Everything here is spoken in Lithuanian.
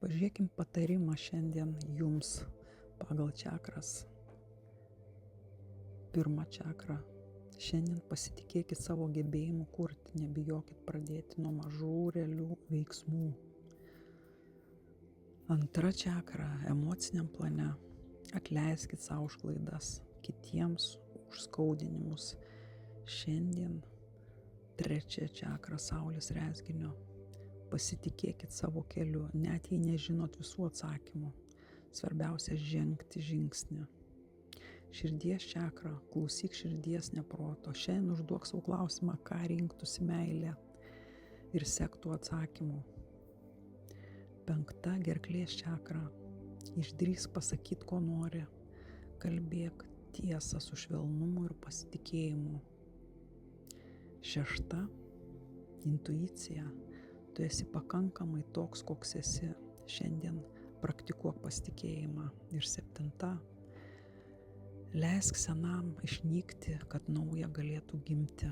Pažiūrėkim patarimą šiandien jums pagal čakras. Pirma čakra. Šiandien pasitikėkit savo gebėjimu kurti, nebijokit pradėti nuo mažų realių veiksmų. Antra čakra. Emociniam plane. Atleiskit savo už klaidas, kitiems už skaudinimus. Šiandien trečia čakra Saulės rezginio. Pasitikėkit savo keliu, net jei nežinot visų atsakymų. Svarbiausia žengti žingsnį. Širdies čakra, klausyk širdies ne proto. Šiandien užduok savo klausimą, ką rinktųsi meilė ir sektų atsakymų. Penkta gerklės čakra. Išdrįsk pasakyti, ko nori. Kalbėk tiesą su švelnumu ir pasitikėjimu. Šešta intuicija. Tu esi pakankamai toks, koks esi. Šiandien praktikuok pasitikėjimą. Ir septinta. Leisk senam išnykti, kad nauja galėtų gimti.